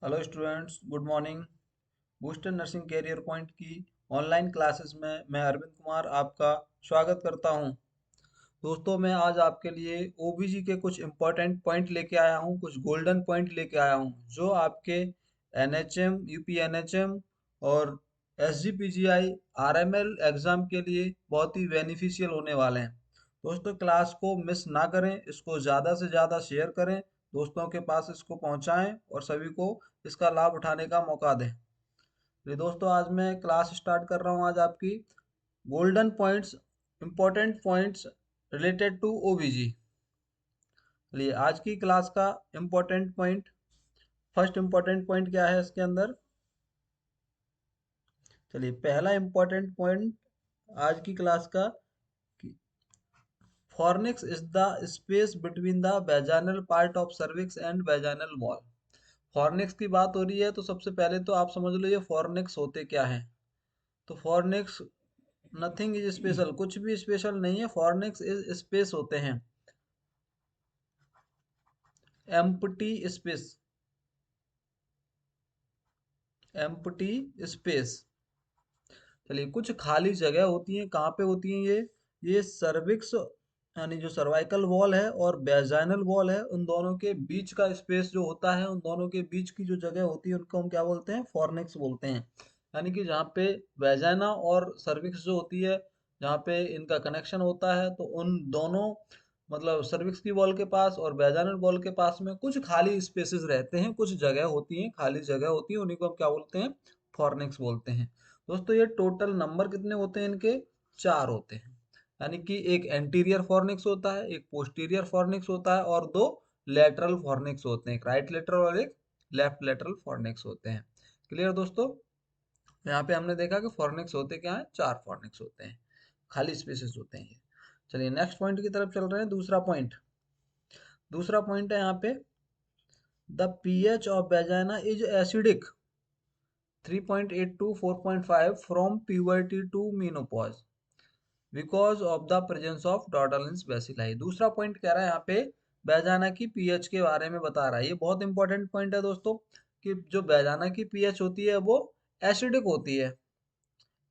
Hello students, good morning. Booster nursing career point की online classes में मैं अरविंद कुमार आपका स्वागत करता हूं। दोस्तों, मैं आज आपके लिए ओबीजी के कुछ इम्पोर्टेंट पॉइंट लेके आया हूं, कुछ गोल्डन पॉइंट लेके आया हूं जो आपके एनएचएम, यूपी एनएचएम और एसजीपीजीआई आरएमएल एग्जाम के लिए बहुत ही बेनिफिशियल होने वाले हैं। दोस्तों, क्लास को मिस ना करें, इसको ज़्यादा से ज़्यादा शेयर करें, दोस्तों के पास इसको पहुंचाएं और सभी को इसका लाभ उठाने का मौका दें। चलिए दोस्तों, आज मैं क्लास स्टार्ट कर रहा हूँ। आज आपकी golden points, important points related to OBG. चलिए, आज की क्लास का important point, first important point क्या है इसके अंदर। चलिए, पहला इंपॉर्टेंट पॉइंट आज की क्लास का, fornix is the space between the vaginal part of cervix and vaginal wall. Fornix की बात हो रही है तो सबसे पहले तो आप समझ लो ये फॉर्निक्स होते क्या हैं। तो फॉर्निक्स नथिंग इज स्पेशल, कुछ भी स्पेशल नहीं है। फॉर्निक्स इज स्पेस होते हैं, एम्प्टी स्पेस, एम्प्टी स्पेस। चलिए, कुछ खाली जगह होती है, कहाँ पे होती है ये सर्विक्स यानी जो सर्वाइकल वॉल है और वेजाइनल वॉल है, उन दोनों के बीच का स्पेस जो होता है, उन दोनों के बीच की जो जगह होती है उनको हम क्या बोलते हैं, फॉर्निक्स बोलते हैं। यानी कि जहाँ पे वेजाइना और सर्विक्स जो होती है, जहाँ पे इनका कनेक्शन होता है, तो उन दोनों मतलब सर्विक्स की वॉल के पास और वेजाइनल वॉल के पास में कुछ खाली स्पेसेस रहते हैं, कुछ जगह होती है, खाली जगह होती है, उन्हीं को हम क्या बोलते हैं, फॉर्निक्स बोलते हैं। दोस्तों, ये टोटल नंबर कितने होते हैं इनके, 4 होते हैं। यानी कि एक एंटीरियर फॉर्निक्स होता है, एक पोस्टीरियर फॉर्निक्स होता है और 2 लेटरल फॉर्निक्स होते हैं, एक राइट लेटरल और एक लेफ्ट लेटरल फॉर्निक्स होते हैं। क्लियर दोस्तों। यहाँ पे हमने देखा कि फॉर्निक्स होते क्या है, 4 फॉर्निक्स होते हैं, खाली स्पेसेस होते हैं ये। चलिए, नेक्स्ट पॉइंट की तरफ चल रहे हैं। दूसरा पॉइंट, दूसरा पॉइंट है यहाँ पे, the pH of vagina is acidic 3.8 to 4.5 from puberty to menopause because of the presence of Doderlein's bacilli. दूसरा पॉइंट कह रहा है यहाँ पे, बैजाना की पीएच के बारे में बता रहा है। ये बहुत इंपॉर्टेंट पॉइंट है दोस्तों, कि जो बैजाना की पीएच होती है वो एसिडिक होती है।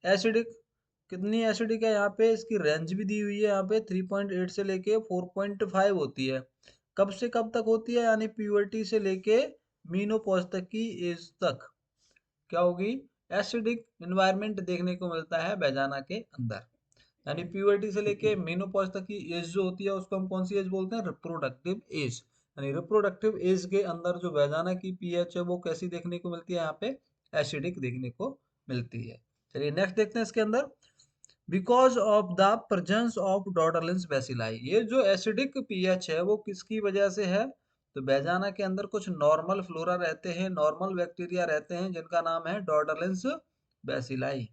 एसिडिक, कितनी एसिडिक है यहाँ पे, इसकी रेंज भी दी हुई है यहाँ पे, 3.8 से लेके 4.5 होती है। कब से कब तक होती है, यानी प्यूबर्टी से लेके मीनोपॉज तक की एज तक क्या होगी, एसिडिक एनवायरनमेंट देखने को मिलता है बैजाना के अंदर। यानी प्यूबर्टी से लेके मेनोपॉज तक की एज जो होती है उसको हम कौन सी एज बोलते हैं, रिप्रोडक्टिव एज। यानी रिप्रोडक्टिव एज के अंदर जो वैजाना की पीएच है वो कैसी देखने को मिलती है, यहाँ पे एसिडिक देखने को मिलती है। चलिए, नेक्स्ट देखते हैं इसके अंदर, because of the presence of Doderlein's bacilli. ये जो एसिडिक पीएच है वो किसकी वजह से है, तो बैजाना के अंदर कुछ नॉर्मल फ्लोरा रहते हैं, नॉर्मल बैक्टीरिया रहते हैं जिनका नाम है डॉटरलिंस बेसिलाई।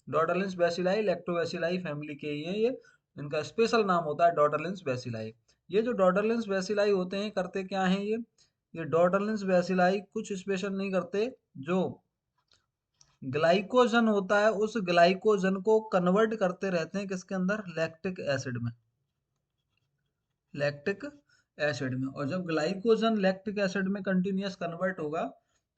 डॉटरलिंस बेसिलाई लैक्टोबैसिलाई फैमिली के ही हैं ये, इनका स्पेशल नाम होता है डॉटरलिंस बेसिलाई। ये जो डॉटरलिंस बेसिलाई होते हैं करते क्या हैं ये डॉटरलिंस बेसिलाई कुछ स्पेशल नहीं करते। जो ग्लाइकोजन होता है उस ग्लाइकोजन को कन्वर्ट करते रहते हैं किसके अंदर, लैक्टिक एसिड में, लैक्टिक एसिड में। और जब ग्लाइकोजन लैक्टिक एसिड में कंटिन्यूअस कन्वर्ट होगा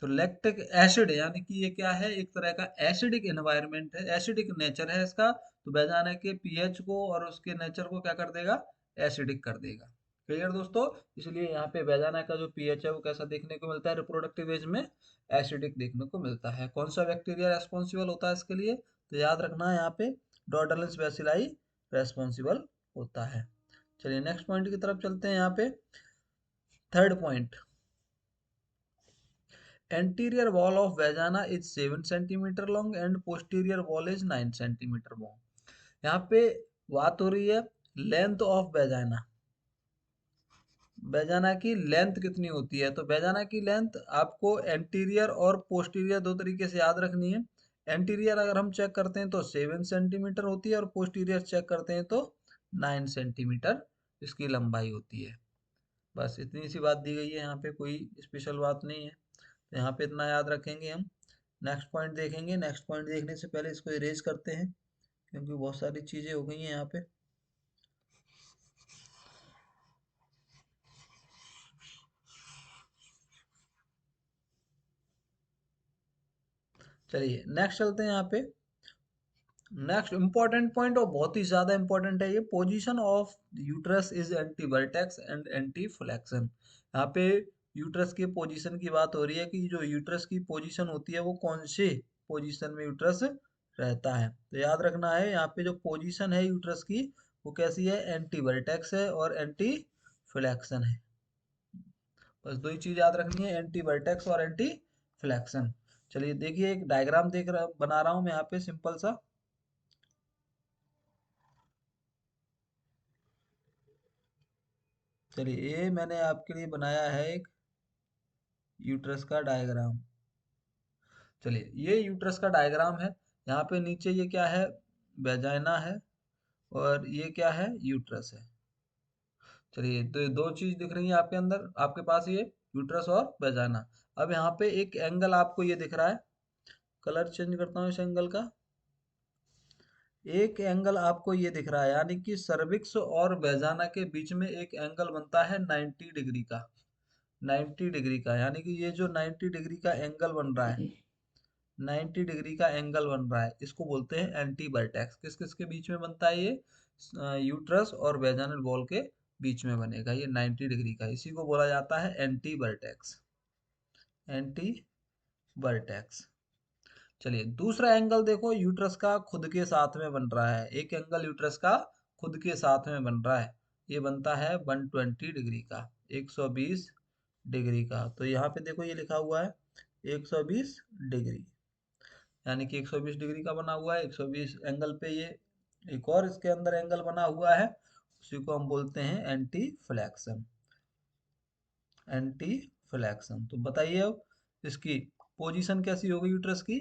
तो लैक्टिक एसिड, यानी कि ये क्या है, एक तरह का एसिडिक एनवायरनमेंट है, एसिडिक नेचर है इसका, तो बैजाने के पीएच को और उसके नेचर को क्या कर देगा, एसिडिक कर देगा। क्लियर दोस्तों। इसलिए यहाँ पे बैजाना का जो पीएच है वो कैसा देखने को मिलता है, रिप्रोडक्टिव एज में एसिडिक देखने को मिलता है। कौन सा बैक्टीरिया रेस्पॉन्सिबल होता है इसके लिए, तो याद रखना है यहाँ पे डॉटरलिंस बेसिलाई रेस्पॉन्सिबल होता है। चलिए, नेक्स्ट पॉइंट की तरफ चलते हैं। यहाँ पे third point, anterior wall of वेजाना is 7 centimetre long and posterior wall is 9 centimetre long. यहाँ पे बात हो रही है लेंथ ऑफ वेजाना, बेजाना की लेंथ कितनी होती है। तो बेजाना की लेंथ आपको एंटीरियर और पोस्टीरियर दो तरीके से याद रखनी है। एंटीरियर अगर हम चेक करते हैं तो 7 सेंटीमीटर होती है और पोस्टीरियर चेक करते हैं तो 9 सेंटीमीटर इसकी लंबाई होती है। बस इतनी सी बात दी गई है, यहाँ पे कोई स्पेशल बात नहीं है, तो यहाँ पे इतना याद रखेंगे हम। नेक्स्ट पॉइंट देखेंगे, नेक्स्ट पॉइंट देखने से पहले इसको इरेज करते हैं क्योंकि बहुत सारी चीज़ें हो गई हैं यहाँ पे। चलिए नेक्स्ट चलते हैं यहाँ पे। नेक्स्ट इंपॉर्टेंट पॉइंट और बहुत ही ज्यादा इंपॉर्टेंट है ये, position of uterus is anti vertex and anti flexion. यहाँ पे यूट्रस की पोजीशन की बात हो रही है कि जो यूट्रस की पोजीशन होती है वो कौन से पोजीशन में यूट्रस रहता है। तो याद रखना है यहाँ पे जो पोजीशन है यूट्रस की वो कैसी है, एंटी वर्टेक्स है और एंटी फ्लेक्शन है। बस दो ही चीज याद रखनी है, एंटी वर्टेक्स और एंटी फ्लेक्शन। चलिए देखिए एक डायग्राम बना रहा हूं मैं यहाँ पे सिंपल सा। चलिए ये मैंने आपके लिए बनाया है एक यूट्रस का डायग्राम। चलिए ये यूट्रस का डायग्राम है। यहाँ पे नीचे ये क्या है, वेजाइना है, और ये क्या है, यूट्रस है। चलिए तो दो चीज दिख रही है आपके अंदर, आपके पास ये यूट्रस और वेजाइना। अब यहाँ पे एक एंगल आपको ये दिख रहा है, कलर चेंज करता हूँ इस एंगल का। एक एंगल आपको ये दिख रहा है, यानी कि सर्विक्स और वेजाना के बीच में एक एंगल बनता है 90 डिग्री का। 90 डिग्री का, यानी कि ये जो 90 डिग्री का एंगल बन रहा है, 90 डिग्री का एंगल बन रहा है, इसको बोलते हैं एंटी वर्टेक्स। किस किस के बीच में बनता है ये, यूट्रस और वेजाइनल वॉल के बीच में बनेगा ये 90 डिग्री का, इसी को बोला जाता है एंटी वर्टेक्स। Anti vertex. चलिए दूसरा एंगल देखो, यूट्रस का खुद के साथ में बन रहा है, एक एंगल यूट्रस का खुद के साथ में बन रहा है, ये बनता है 120 डिग्री का, 120 डिग्री का। तो यहाँ पे देखो ये लिखा हुआ है 120 डिग्री, यानी कि 120 डिग्री का बना हुआ है 120 एंगल पे ये। एक और इसके अंदर एंगल बना हुआ है, उसी को हम बोलते हैं एंटी फ्लैक्शन। Anti flexion. तो बताइए अब इसकी पोजीशन कैसी होगी यूट्रस की,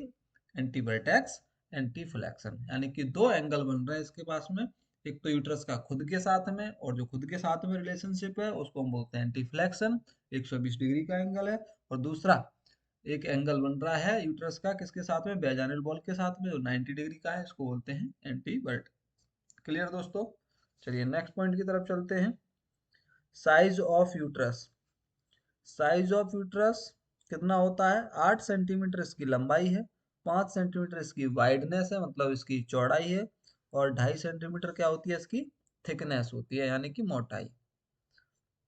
एंटी वर्टेक्स, एंटी फ्लैक्शन, यानी कि दो एंगल बन रहे हैं इसके पास में। एक तो यूट्रस का खुद के साथ में, और जो खुद के साथ में रिलेशनशिप है उसको हम बोलते हैं एंटी फ्लैक्शन, 120 डिग्री का एंगल है। और दूसरा एक एंगल बन रहा है यूट्रस का किसके साथ में, वेजाइनल वॉल के साथ में, जो 90 डिग्री का है, इसको बोलते हैं एंटी वर्ट। क्लियर दोस्तों। चलिए नेक्स्ट पॉइंट की तरफ चलते हैं। Size of uterus. Size of uterus कितना होता है, 8 सेंटीमीटर इसकी लंबाई है, 5 सेंटीमीटर इसकी वाइडनेस है, मतलब इसकी चौड़ाई है, और 2.5 सेंटीमीटर क्या होती है इसकी थिकनेस होती है, यानी कि मोटाई।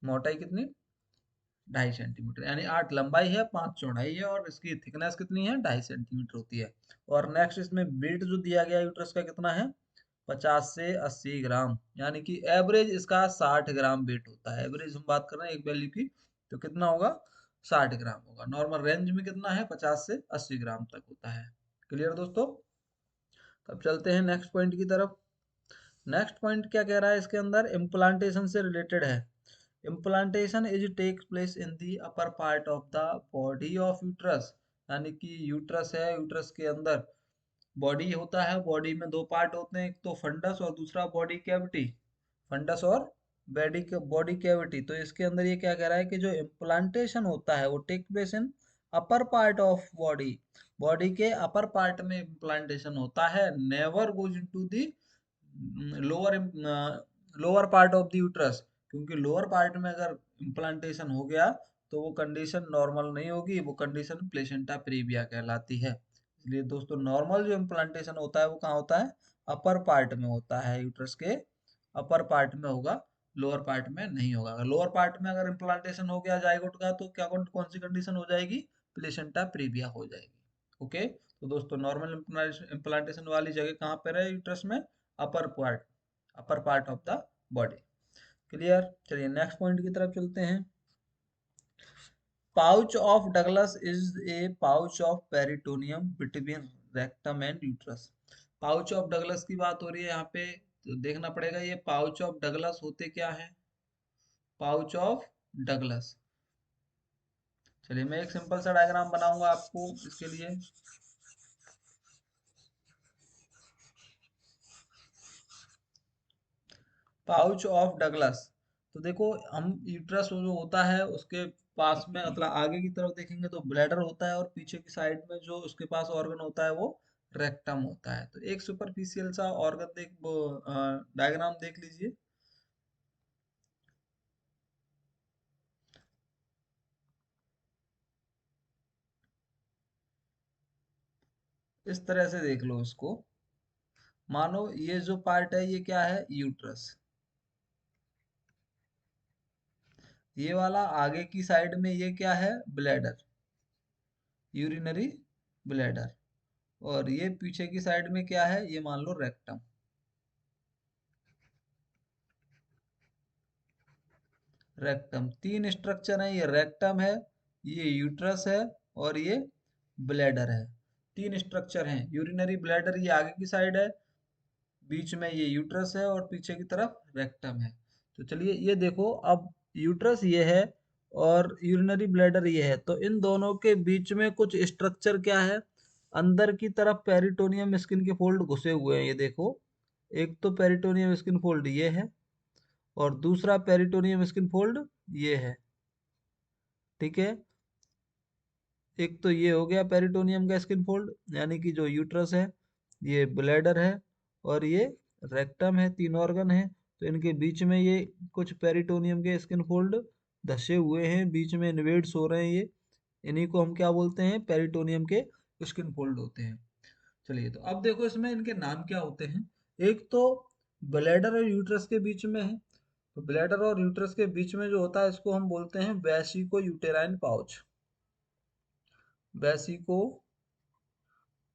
मोटाई कितनी, 2.5 सेंटीमीटर, यानी 8 लंबाई है, 5 चौड़ाई है, और इसकी थिकनेस कितनी है, 2.5 सेंटीमीटर होती है। और नेक्स्ट इसमें वेट जो दिया गया यूट्रस का कितना है, 50 से 80 ग्राम, यानी कि एवरेज इसका 60 ग्राम वेट होता है। एवरेज हम बात कर रहे हैं एक वैल्यू की, तो कितना होगा, 60 ग्राम होगा। नॉर्मल रेंज में कितना है, 50 से 80 ग्राम तक होता है। क्लियर दोस्तों। अब चलते हैं नेक्स्ट पॉइंट की तरफ। नेक्स्ट पॉइंट क्या कह रहा है इसके अंदर, इम्प्लांटेशन से रिलेटेड है। Implantation is take place in the upper part of the body of uterus, यानी कि यूट्रस है, यूट्रस के अंदर बॉडी होता है, बॉडी में दो पार्ट होते हैं, एक तो फंडस और दूसरा बॉडी कैविटी। फंडस और बॉडी कैविटी। तो इसके अंदर ये क्या कह रहा है कि जो इम्प्लांटेशन होता है वो take place in upper part of body, body के अपर पार्ट में इम्प्लांटेशन होता है, never goes into the lower lower part of the uterus. क्योंकि लोअर पार्ट में अगर इम्प्लांटेशन हो गया तो वो कंडीशन नॉर्मल नहीं होगी, वो कंडीशन प्लेसेंटा प्रीविया कहलाती है। इसलिए दोस्तों नॉर्मल जो इम्प्लांटेशन होता है वो कहाँ होता है, अपर पार्ट में होता है, यूट्रस के अपर पार्ट में होगा, लोअर पार्ट में नहीं होगा। अगर लोअर पार्ट में अगर इम्प्लांटेशन हो गया जाइगोट का, तो क्या कौन कौन सी कंडीशन हो जाएगी, प्लेसेंटा प्रीविया हो जाएगी। ओके, तो दोस्तों नॉर्मल इम्प्लांटेशन वाली जगह कहाँ पर है यूट्रस में, upper part, upper part of the body. Clear. चलिए नेक्स्ट पॉइंट की तरफ चलते हैं। Pouch of Douglas is a pouch of peritoneum between rectum and uterus. Pouch of Douglas की बात हो रही है यहाँ पे, तो देखना पड़ेगा ये पाउच ऑफ डगलस होते क्या है। Pouch of Douglas. चलिए मैं एक सिंपल सा डायग्राम बनाऊंगा आपको इसके लिए। Pouch of Douglas. तो देखो हम यूट्रस जो होता है उसके पास में, मतलब आगे की तरफ देखेंगे तो ब्लैडर होता है, और पीछे की साइड में जो उसके पास ऑर्गन होता है वो रेक्टम होता है। तो एक सुपरफिशियल सा ऑर्गन डायग्राम देख लीजिए। इस तरह से देख लो इसको। मानो ये जो पार्ट है ये क्या है, यूट्रस। ये वाला आगे की साइड में ये क्या है, ब्लैडर, यूरिनरी ब्लैडर। और ये पीछे की साइड में क्या है, ये मान लो रेक्टम। रेक्टम, तीन स्ट्रक्चर है, ये रेक्टम है, ये यूट्रस है, और ये ब्लैडर है। तीन स्ट्रक्चर हैं। यूरिनरी ब्लैडर ये आगे की साइड है, बीच में ये यूट्रस है, और पीछे की तरफ रेक्टम है। तो चलिए ये देखो, अब यूट्रस ये है और यूरिनरी ब्लैडर ये है, तो इन दोनों के बीच में कुछ स्ट्रक्चर क्या है, अंदर की तरफ पेरिटोनियम स्किन के फोल्ड घुसे हुए हैं, ये देखो। एक तो पेरिटोनियम स्किन फोल्ड ये है, और दूसरा पेरिटोनियम स्किन फोल्ड ये है। ठीक है, एक तो ये हो गया पेरिटोनियम का स्किन फोल्ड, यानी कि जो यूट्रस है, ये ब्लैडर है, और ये रेक्टम है, तीन ऑर्गन है। तो इनके बीच में ये कुछ पेरिटोनियम के स्किन फोल्ड धसे हुए हैं, बीच में इन्वेड्स हो रहे हैं ये। इन्हीं को हम क्या बोलते हैं, पेरिटोनियम के स्किन फोल्ड होते हैं। चलिए, तो अब देखो इसमें इनके नाम क्या होते हैं। एक तो ब्लैडर और यूट्रस के बीच में है, तो ब्लैडर और यूट्रस के बीच में जो होता है इसको हम बोलते हैं vesico uterine pouch. Vesico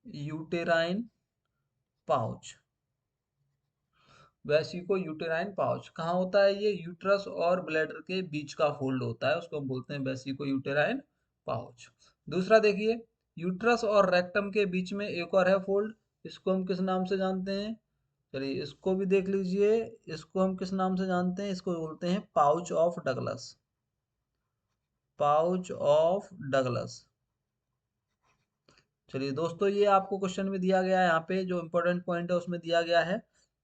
uterine pouch. Vesico uterine pouch कहाँ होता है, ये यूट्रस और ब्लैडर के बीच का फोल्ड होता है, उसको हम बोलते हैं वेसिको यूटेराइन पाउच। दूसरा देखिए, यूट्रस और रेक्टम के बीच में एक और है फोल्ड, इसको हम किस नाम से जानते हैं, चलिए इसको भी देख लीजिए। इसको हम किस नाम से जानते हैं, इसको बोलते हैं pouch of Douglas. Pouch of Douglas. चलिए दोस्तों, ये आपको क्वेश्चन में दिया गया है, यहाँ पे जो इम्पोर्टेंट पॉइंट है उसमें दिया गया है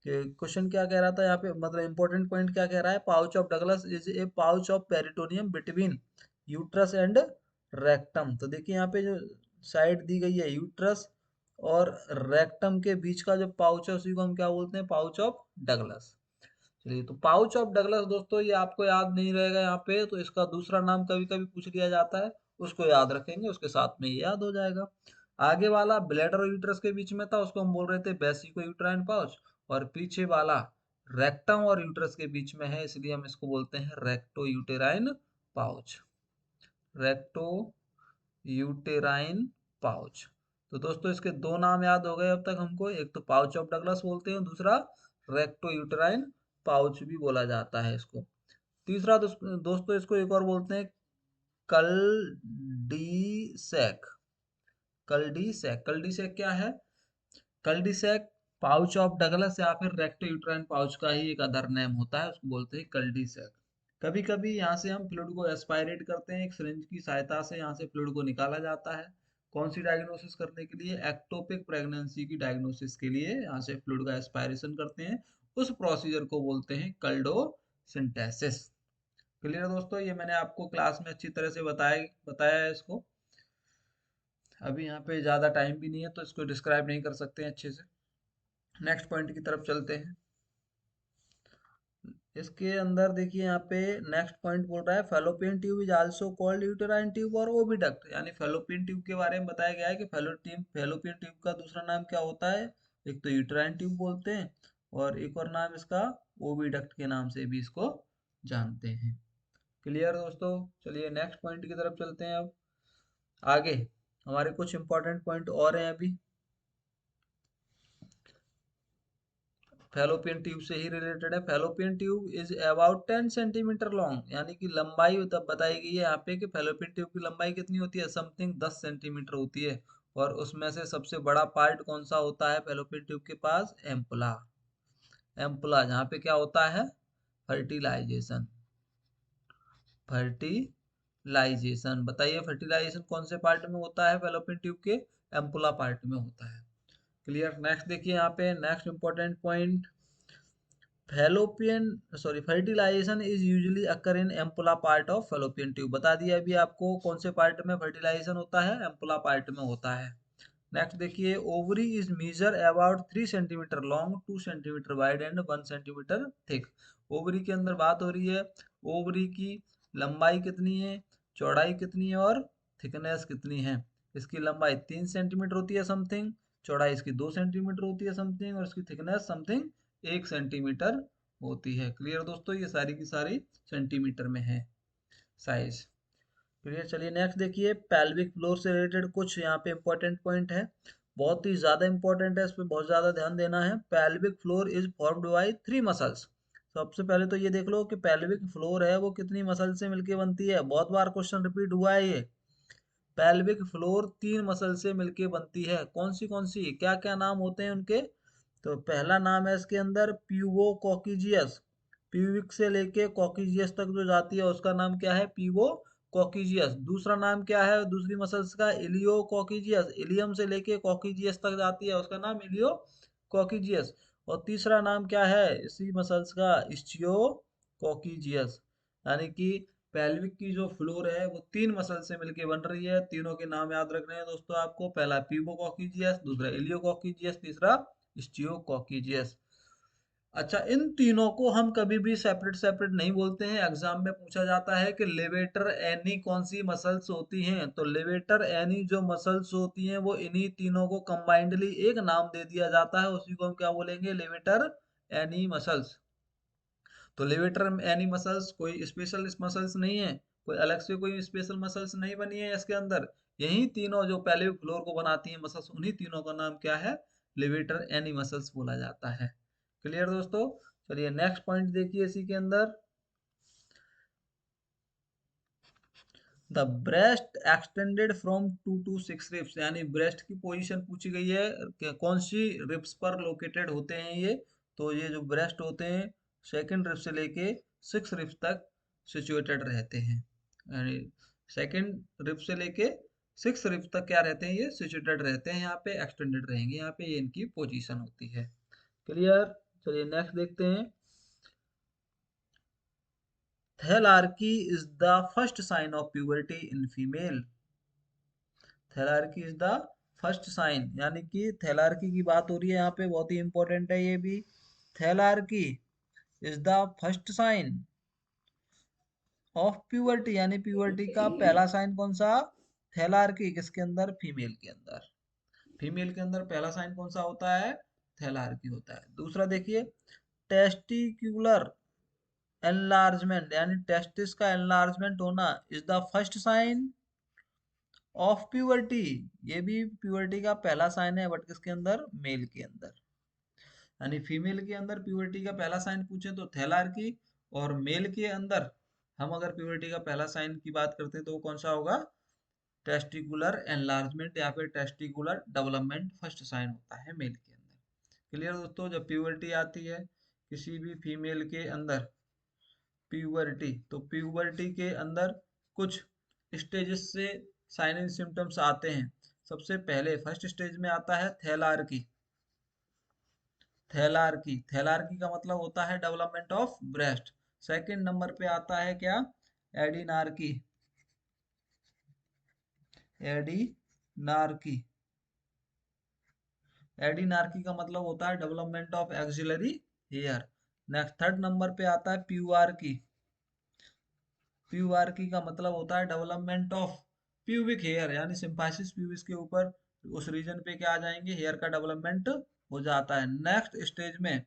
कि क्वेश्चन क्या कह रहा था यहाँ पे, मतलब इम्पोर्टेंट पॉइंट क्या कह रहा है, pouch of Douglas is a pouch of peritoneum between uterus and rectum. तो देखिए यहाँ पे जो साइड दी गई है, यूट्रस और रेक्टम के बीच का जो पाउच है उसी को हम क्या बोलते हैं, पाउच ऑफ डगलस। चलिए, तो पाउच ऑफ डगलस दोस्तों ये आपको याद नहीं रहेगा यहाँ पे, तो इसका दूसरा नाम कभी कभी पूछ लिया जाता है, उसको याद रखेंगे, उसके साथ में ये याद हो जाएगा। आगे वाला ब्लैडर और यूट्रस के बीच में था, उसको हम बोल रहे थे वेसिको यूट्राइन पाउच। और पीछे वाला रेक्टम और यूट्रस के बीच में है, इसलिए हम इसको बोलते हैं recto uterine pouch. Recto uterine pouch. तो दोस्तों इसके दो नाम याद हो गए अब तक हमको, एक तो पाउच ऑफ डगलस बोलते हैं, दूसरा रेक्टो यूटेराइन पाउच भी बोला जाता है इसको। तीसरा दोस्तों इसको एक और बोलते हैं कल्डीसैक। कल्डीसैक, कल्डीसैक क्या है, कल्डीसैक पाउच ऑफ डगलस या फिर रेक्टो यूटेराइन पाउच का ही एक अदर नेम होता है, उसको बोलते हैं कल्डीसैक। कभी कभी यहाँ से हम फ्लूइड को एस्पायरेट करते हैं, एक सिरिंज की सहायता से यहाँ से फ्लूइड को निकाला जाता है। कौन सी डायग्नोसिस करने के लिए, एक्टोपिक प्रेगनेंसी की डायग्नोसिस के लिए यहाँ से फ्लूइड का एस्पायरेशन करते हैं, उस प्रोसीजर को बोलते हैं कल्डोसिंथेसिस। क्लियर है दोस्तों, ये मैंने आपको क्लास में अच्छी तरह से बताया है इसको। अभी यहाँ पे ज़्यादा टाइम भी नहीं है तो इसको डिस्क्राइब नहीं कर सकते हैं अच्छे से। नेक्स्ट पॉइंट की तरफ चलते हैं। इसके अंदर देखिए यहाँ पे नेक्स्ट पॉइंट बोल रहा है fallopian tube is also called uterine tube और ओविडक्ट। यानी फैलोपियन ट्यूब के बारे में बताया गया है कि फैलोपियन ट्यूब का दूसरा नाम क्या होता है, एक तो यूटेराइन ट्यूब बोलते हैं, और एक और नाम इसका ओविडक्ट के नाम से भी इसको जानते हैं। क्लियर दोस्तों, चलिए नेक्स्ट पॉइंट की तरफ चलते हैं। अब आगे हमारे कुछ इंपॉर्टेंट पॉइंट और हैं अभी, फैलोपियन ट्यूब से ही रिलेटेड है। Fallopian tube is about 10 centimetre long, यानी कि लंबाई तब बताई गई है यहाँ पे कि फैलोपियन ट्यूब की लंबाई कितनी होती है, समथिंग 10 सेंटीमीटर होती है। और उसमें से सबसे बड़ा पार्ट कौन सा होता है फैलोपियन ट्यूब के पास, एम्पुला। एम्पुला जहाँ पे क्या होता है, फर्टिलाइजेशन। फर्टिलाइजेशन, बताइए फर्टिलाइजेशन कौन से पार्ट में होता है फैलोपियन ट्यूब के, एम्पुला पार्ट में होता है। क्लियर। नेक्स्ट देखिए यहाँ पे next important point, fallopian sorry fertilization is usually occur in ampulla part of fallopian tube. बता दिया अभी आपको कौन से पार्ट में फर्टिलाइजेशन होता है, एम्पुला पार्ट में होता है। नेक्स्ट देखिए, ovary is major about 3 centimetre long, 2 centimetre wide and 1 centimetre thick. Ovary के अंदर बात हो रही है, ओवरी की लंबाई कितनी है, चौड़ाई कितनी है और थिकनेस कितनी है। इसकी लंबाई 3 सेंटीमीटर होती है समथिंग, चौड़ाई इसकी 2 सेंटीमीटर होती है समथिंग, और इसकी थिकनेस समथिंग 1 सेंटीमीटर होती है। क्लियर दोस्तों, ये सारी की सारी सेंटीमीटर में है साइज। क्लियर। चलिए नेक्स्ट देखिए, पेल्विक फ्लोर से रिलेटेड कुछ यहाँ पे इंपॉर्टेंट पॉइंट है, बहुत ही ज्यादा इंपॉर्टेंट है, इस पर बहुत ज्यादा ध्यान देना है। Pelvic floor is formed by 3 muscles. सबसे पहले तो ये देख लो कि पेल्विक फ्लोर है वो कितनी मसल से मिलके बनती है, बहुत बार क्वेश्चन रिपीट हुआ है ये। पेल्विक फ्लोर 3 मसल से मिलके बनती है, कौन सी क्या क्या नाम होते हैं उनके। तो पहला नाम है इसके अंदर प्यूबोकोकिजियस, प्यूबिक से लेके कॉकिजियस तक जो जाती है उसका नाम क्या है, प्यूबोकोकिजियस। दूसरा नाम क्या है दूसरी मसल्स का, इलियोकोकिजियस, इलियम से लेके कॉकिजियस तक जाती है उसका नाम इलियोकोकिजियस। और तीसरा नाम क्या है इसी मसल्स का, इस्चियोकोकिजियस। यानी कि पेल्विक की जो फ्लोर है वो 3 मसल से मिलके बन रही है। तीनों के नाम याद रखने हैं दोस्तों आपको, पहला प्यूबोकोकिजियस, दूसरा इलियोकोकिजियस, तीसरा स्टियोकोकिजियस। अच्छा, इन तीनों को हम कभी भी सेपरेट सेपरेट नहीं बोलते हैं। एग्जाम में पूछा जाता है कि लेवेटर एनी कौन सी मसल्स होती हैं, तो लेवेटर एनी जो मसल्स होती हैं वो इन्हीं तीनों को कंबाइंडली एक नाम दे दिया जाता है, उसी को हम क्या बोलेंगे, लेवेटर एनी मसल्स। तो लेवेटर एनी मसल्स कोई स्पेशल मसल्स नहीं है, कोई अलग से कोई स्पेशल मसल्स नहीं बनी है इसके अंदर। यही तीनों जो पहले फ्लोर को बनाती हैं मसल्स, उन्हीं तीनों का नाम क्या है, लेवेटर एनी मसल्स बोला जाता है। क्लियर दोस्तों। चलिए नेक्स्ट पॉइंट देखिए इसी के अंदर, the breast extended from 2 to 6 ribs, यानी ब्रेस्ट की पोजीशन पूछी गई है कि कौन सी रिब्स पर लोकेटेड होते हैं ये। तो ये जो ब्रेस्ट होते हैं सेकंड रिब से लेके 6 रिब्स तक सिचुएटेड रहते हैं, यानी सेकंड रिब से लेके 6 रिब्स तक क्या रहते हैं, ये सिचुएटेड रहते हैं, यहाँ पे एक्सटेंडेड रहेंगे, यहाँ पे ये इनकी पोजीशन होती है। क्लियर। चलिए नेक्स्ट देखते हैं, thelarche is the first sign of puberty in female. Thelarche is the first sign, यानी कि थैलार्की की बात हो रही है यहाँ पे, बहुत ही इंपॉर्टेंट है ये भी। Thelarche is the first sign of puberty, यानी प्यूबर्टी का पहला साइन कौन सा, थैलार्की किसके अंदर, फीमेल के अंदर। फीमेल के अंदर पहला साइन कौन सा होता है, थैलार्की होता है। दूसरा देखिए, टेस्टिकुलर एनलार्जमेंट, यानी टेस्टिस का एनलार्जमेंट होना is the first sign of puberty, ये भी प्यूबर्टी का पहला साइन है, बट किसके अंदर, मेल के अंदर। यानी फीमेल के अंदर प्यूबर्टी का पहला साइन पूछे तो थैलार्की, और मेल के अंदर हम अगर प्यूबर्टी का पहला साइन की बात करते हैं तो वो कौन सा होगा, टेस्टिकुलर एनलार्जमेंट या फिर टेस्टिकुलर डेवलपमेंट फर्स्ट साइन होता है मेल के अंदर। क्लियर दोस्तों। जब प्यूबर्टी आती है किसी भी फीमेल के अंदर, प्यूबर्टी, तो प्यूबर्टी के अंदर कुछ स्टेजेस से साइन एंड सिम्टम्स आते हैं। सबसे पहले फर्स्ट स्टेज में आता है थैलार्की। थैलार्की, थैलार्की का मतलब होता है development of breast. Second number पे आता है क्या, एडिनार्की, एडिनार्की, एडिनार्की का मतलब होता है development of axillary hair. Next third number पे आता है प्यूआर्की, प्यूआर्की का मतलब होता है डेवलपमेंट ऑफ प्यूबिक हेयर, यानी सिम्फाइसिस प्यूबिस के ऊपर उस रीजन पे क्या आ जाएंगे, हेयर का डेवलपमेंट हो जाता है। नेक्स्ट स्टेज में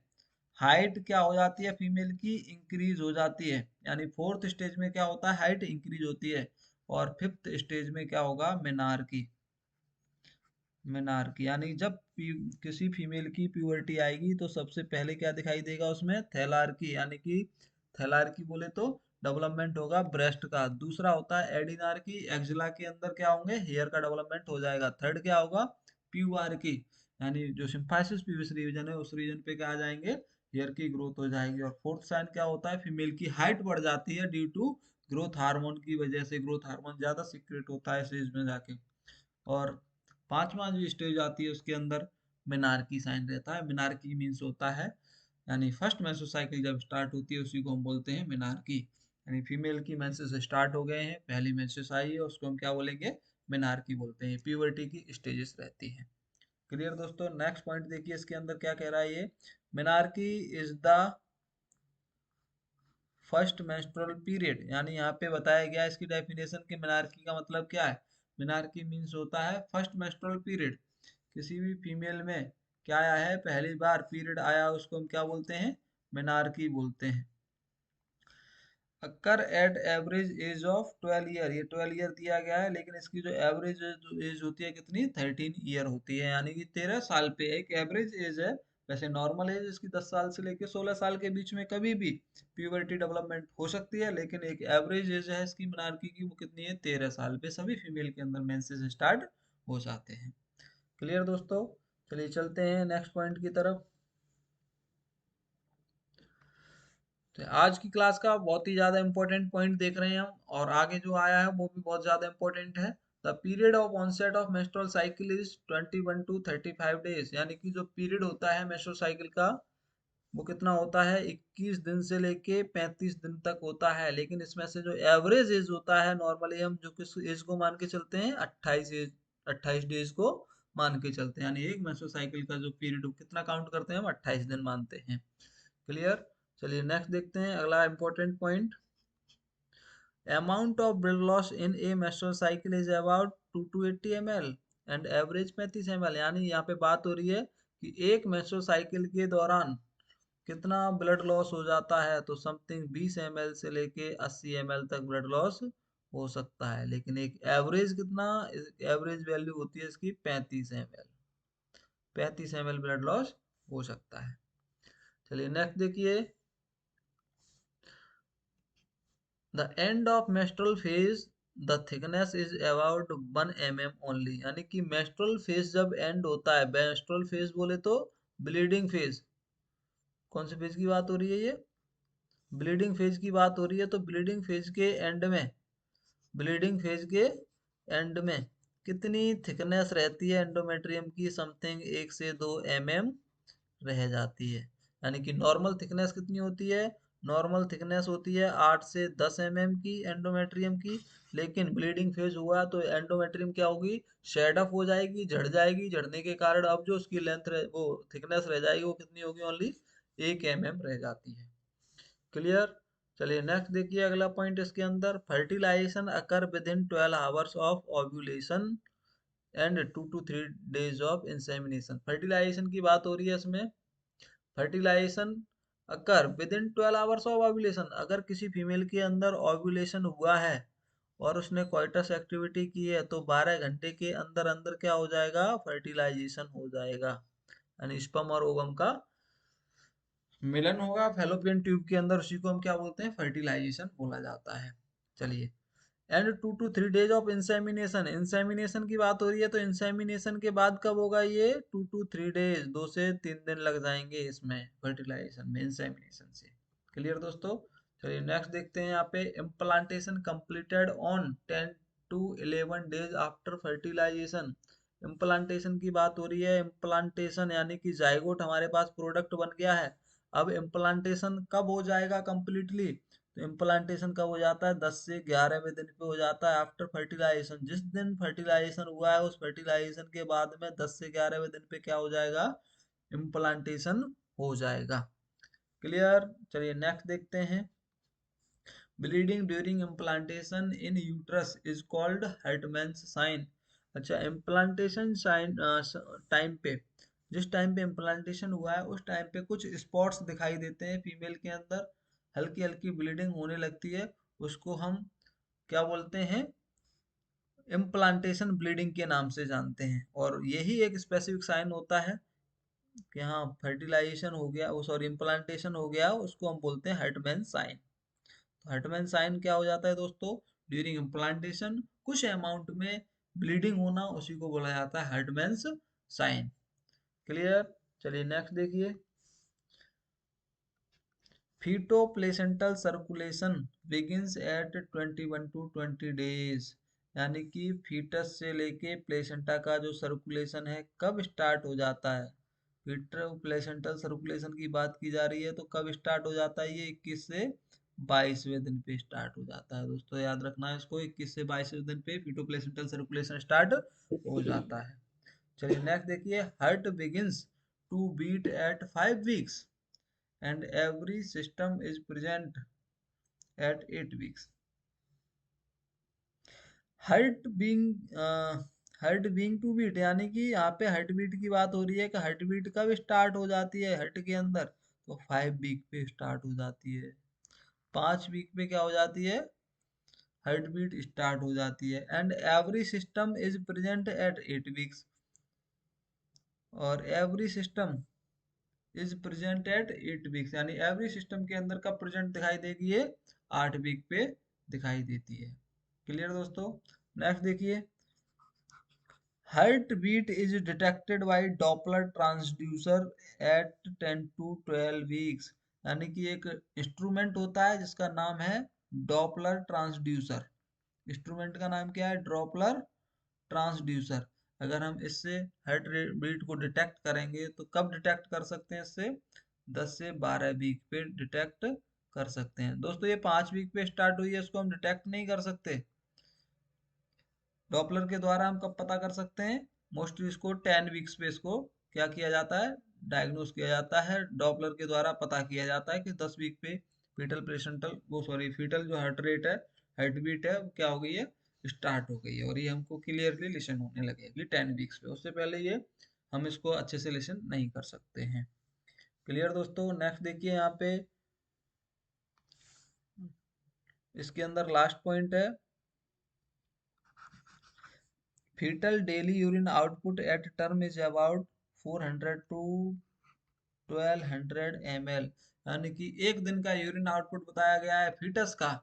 हाइट क्या हो जाती है फीमेल की, इंक्रीज हो जाती है, यानी फोर्थ स्टेज में क्या होता है, हाइट इंक्रीज होती है। और फिफ्थ स्टेज में क्या होगा, मेनार्की, मेनार्की, यानी जब किसी फीमेल की प्यूबर्टी आएगी तो सबसे पहले क्या दिखाई देगा उसमें, थैलार्की, यानी कि थैलार्की बोले तो डेवलपमेंट होगा ब्रेस्ट का। दूसरा होता है एडिनार्की, एक्जिला के अंदर क्या होंगे, हेयर का डेवलपमेंट हो जाएगा। थर्ड क्या होगा, प्यूआर्की, यानी जो सिम्फाइसिस प्यूबिस रीजन है उस रीजन पे क्या आ जाएंगे, हेयर की ग्रोथ हो जाएगी। और फोर्थ साइन क्या होता है, फीमेल की हाइट बढ़ जाती है ड्यू टू ग्रोथ हार्मोन की वजह से, ग्रोथ हार्मोन ज्यादा सीक्रेट होता है इस एज में जाके। और पांचवा जो स्टेज आती है उसके अंदर मेनार्की साइन रहता है। मेनार्की मीन्स होता है, यानी फर्स्ट मेंस्ट्रुअल साइकिल जब स्टार्ट होती है उसी को हम बोलते हैं मेनार्की, यानी फीमेल की मेंसेस स्टार्ट हो गए हैं, पहली मेंसेस आई है, उसको हम क्या बोलेंगे, मेनार्की बोलते हैं। प्यूबर्टी की स्टेजेस रहती हैं। क्लियर दोस्तों। नेक्स्ट पॉइंट देखिए इसके अंदर क्या कह रहा है ये, menarche is the first menstrual period, यानी यहाँ पे बताया गया है इसकी डेफिनेशन कि मेनार्की का मतलब क्या है। मेनार्की मीन्स होता है फर्स्ट मेंस्ट्रुअल पीरियड, किसी भी फीमेल में क्या आया है, पहली बार पीरियड आया, उसको हम क्या बोलते हैं, मेनार्की बोलते हैं। Occur eight average age of 12 year, ये 12 ईयर दिया गया है, लेकिन इसकी जो एवरेज एज होती है कितनी, 13 ईयर होती है, यानी कि 13 साल पे एक एवरेज एज है। वैसे नॉर्मल एज इसकी 10 साल से लेके 16 साल के बीच में कभी भी प्यूबर्टी डेवलपमेंट हो सकती है, लेकिन एक एवरेज एज है इसकी मोनार्की की, वो कितनी है, 13 साल पे सभी फीमेल के अंदर मेंसेस स्टार्ट हो जाते हैं। क्लियर दोस्तों, चलिए चलते हैं नेक्स्ट पॉइंट की तरफ। तो आज की क्लास का बहुत ही ज्यादा इंपॉर्टेंट पॉइंट देख रहे हैं हम, और आगे जो आया है वो भी बहुत ज्यादा इंपॉर्टेंट है। The period of onset of menstrual cycle is 21 to 35 days, यानी कि जो पीरियड होता है मेंस्ट्रुअल साइकिल का, वो कितना होता है, 21 दिन से लेके 35 दिन तक होता है। लेकिन इसमें से जो एवरेज एज होता है, नॉर्मली हम जो किस एज को मान के चलते हैं, 28 डेज को मान के चलते हैं, यानी एक मेंस्ट्रुअल साइकिल का जो पीरियड कितना काउंट करते हैं, हम 28 दिन मानते हैं। क्लियर, चलिए नेक्स्ट देखते हैं अगला important point. Amount of blood loss in A menstrual cycle is about 2 to 80 ml and average 35 ml, यानी यहाँ पे बात हो रही है कि एक मेंस्ट्रुअल साइकिल के दौरान कितना ब्लड लॉस हो जाता है, तो समथिंग 20 ml से लेके 80 ml तक ब्लड लॉस हो सकता है, लेकिन एक एवरेज कितना, एवरेज वैल्यू होती है इसकी 35 ml, 35 ml ब्लड लॉस हो सकता है। चलिए नेक्स्ट देखिए। The end of menstrual phase the thickness is about 1 mm only, यानी कि मेंस्ट्रुअल फेज जब एंड होता है, मेंस्ट्रुअल फेज बोले तो ब्लीडिंग फेज, कौन से फेज की बात हो रही है ये, ब्लीडिंग फेज की बात हो रही है। तो ब्लीडिंग फेज के एंड में, ब्लीडिंग फेज के एंड में कितनी थिकनेस रहती है एंडोमेट्रियम की, समथिंग 1 से 2 mm रह जाती है। यानी कि नॉर्मल थिकनेस कितनी होती है, नॉर्मल थिकनेस होती है 8 से 10 mm की एंडोमेट्रियम की, लेकिन ब्लीडिंग फेज हुआ तो एंडोमेट्रियम क्या होगी, शेड ऑफ हो जाएगी, झड़ जाएगी, झड़ने के कारण अब जो उसकी लेंथ वो थिकनेस रह जाएगी वो कितनी होगी, ओनली 1 mm रह जाती है। क्लियर, चलिए नेक्स्ट देखिए अगला पॉइंट इसके अंदर। Fertilization occur within 12 hours of ovulation and 2 to 3 days of insemination, fertilization की बात हो रही है इसमें। Fertilization occur within 12 hours of ovulation, अगर किसी फीमेल के अंदर ओव्यूलेशन हुआ है और उसने कोइटस एक्टिविटी की है, तो 12 घंटे के अंदर अंदर क्या हो जाएगा, फर्टिलाइजेशन हो जाएगा, यानी स्पर्म और ओवम का मिलन होगा फैलोपियन ट्यूब के अंदर, उसी को हम क्या बोलते हैं, फर्टिलाइजेशन बोला जाता है। चलिए, and 2 to 3 days of insemination, insemination की बात हो रही है, तो इंसेमिनेशन के बाद कब होगा ये, 2 to 3 days, 2 से 3 दिन लग जाएंगे इसमें फर्टिलाइजेशन में, इंसेमिनेशन से। क्लियर दोस्तों, चलिए नेक्स्ट देखते हैं यहाँ पे। Implantation completed on 10 to 11 days after fertilization, implantation की बात हो रही है। इम्प्लांटेशन यानी कि जाइगोट हमारे पास प्रोडक्ट बन गया है, अब इम्प्लांटेशन कब हो जाएगा कंप्लीटली, तो इम्प्लांटेशन कब हो जाता है, 10 से 11वें दिन पे हो जाता है आफ्टर फर्टिलाइजेशन। जिस दिन फर्टिलाइजेशन हुआ है उस फर्टिलाइजेशन के बाद में 10 से 11वें दिन पे क्या हो जाएगा, इम्प्लांटेशन हो जाएगा। क्लियर, चलिए नेक्स्ट देखते हैं। Bleeding during implantation in uterus is called Hartman's sign. अच्छा, इम्प्लांटेशन साइन टाइम पे, जिस टाइम पे इम्प्लांटेशन हुआ है उस टाइम पे कुछ स्पॉट्स दिखाई देते हैं फीमेल के अंदर, हल्की हल्की ब्लीडिंग होने लगती है, उसको हम क्या बोलते हैं, इम्प्लांटेशन ब्लीडिंग के नाम से जानते हैं। और यही एक स्पेसिफिक साइन होता है कि हाँ फर्टिलाइजेशन हो गया, वो सॉरी इम्प्लांटेशन हो गया, उसको हम बोलते हैं हर्टमैन साइन। तो हर्टमैन साइन क्या हो जाता है दोस्तों, ड्यूरिंग इम्प्लांटेशन कुछ अमाउंट में ब्लीडिंग होना, उसी को बोला जाता है हर्टमैन्स साइन। क्लियर, चलिए नेक्स्ट देखिए। Feto placental circulation begins at 21 to 20 days, यानी कि फीटस से लेके प्लेसेंटा का जो सर्कुलेशन है कब स्टार्ट हो जाता है, फीटो प्लेसेंटल सर्कुलेशन की बात की जा रही है, तो कब स्टार्ट हो जाता है, ये 21 से 22वें दिन पे स्टार्ट हो जाता है दोस्तों, याद रखना है इसको, 21 से 22वें दिन पे फीटो प्लेसेंटल सर्कुलेशन स्टार्ट हो जाता है। चलिए नेक्स्ट देखिए। Heart begins to beat at 5 weeks and every system is present at 8 weeks. Heart being uh, heart being to beat, यानी कि यहाँ पे हार्ट बीट की बात हो रही है कि हार्ट बीट कब स्टार्ट हो जाती है हार्ट के अंदर, तो 5 वीक पे स्टार्ट हो जाती है। 5 वीक पे क्या हो जाती है, हार्ट बीट स्टार्ट हो जाती है। And every system is present at 8 weeks, और every system is present at 8 weeks, यानी एवरी सिस्टम के अंदर कब प्रेजेंट दिखाई देगी ये, 8 वीक पे दिखाई देती है। क्लियर दोस्तों। नेक्स्ट देखिए, heart beat is detected by Doppler transducer at 10 to 12 weeks, यानी कि एक इंस्ट्रूमेंट होता है जिसका नाम है डॉपलर ट्रांसड्यूसर। इंस्ट्रूमेंट का नाम क्या है, डॉपलर ट्रांसड्यूसर। अगर हम इससे हार्ट बीट को डिटेक्ट करेंगे तो कब डिटेक्ट कर सकते हैं इससे, 10 से 12 वीक पे डिटेक्ट कर सकते हैं। दोस्तों ये 5 वीक पे स्टार्ट हुई है, इसको हम डिटेक्ट नहीं कर सकते। डॉपलर के द्वारा हम कब पता कर सकते हैं, मोस्टली इसको 10 वीक्स पे इसको क्या किया जाता है, डायग्नोस किया जाता है। डॉपलर के द्वारा पता किया जाता है कि 10 वीक पे फीटल प्लेसेंटल वो सॉरी फीटल जो हार्ट रेट है, हार्ट बीट है, वो क्या हो गई है, स्टार्ट हो गई है, और ये हमको क्लियरली लिसन होने लगेगी 10 वीक्स पे। उससे पहले ये हम इसको अच्छे से लिसन नहीं कर सकते हैं। क्लियर दोस्तों। नेक्स्ट देखिए यहाँ पे, इसके अंदर लास्ट पॉइंट है, fetal daily urine output at term is about 400 to 1200 ml, यानी कि एक दिन का यूरिन आउटपुट बताया गया है फीटस का।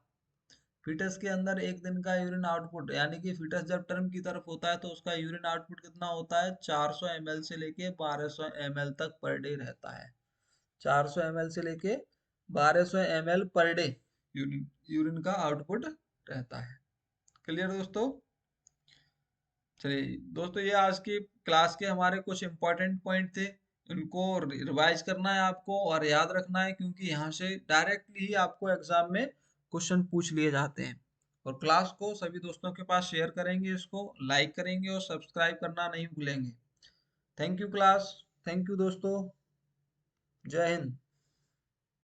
फीटस के अंदर एक दिन का यूरिन आउटपुट, यानी कि फीटस जब टर्म की तरफ होता है तो उसका यूरिन आउटपुट कितना होता है, 400 ml से लेके 1200 ml तक पर डे रहता है। 400 ml से लेके 1200 ml per day urine urine का आउटपुट रहता है। क्लियर दोस्तों। चलिए दोस्तों, ये आज की क्लास के हमारे कुछ इंपॉर्टेंट पॉइंट थे, इनको रिवाइज करना है आपको और याद रखना है, क्योंकि यहाँ से डायरेक्टली ही आपको एग्जाम में क्वेश्चन पूछ लिए जाते हैं। और क्लास को सभी दोस्तों के पास शेयर करेंगे, इसको लाइक करेंगे और सब्सक्राइब करना नहीं भूलेंगे। Thank you class, thank you दोस्तों, जय हिंद।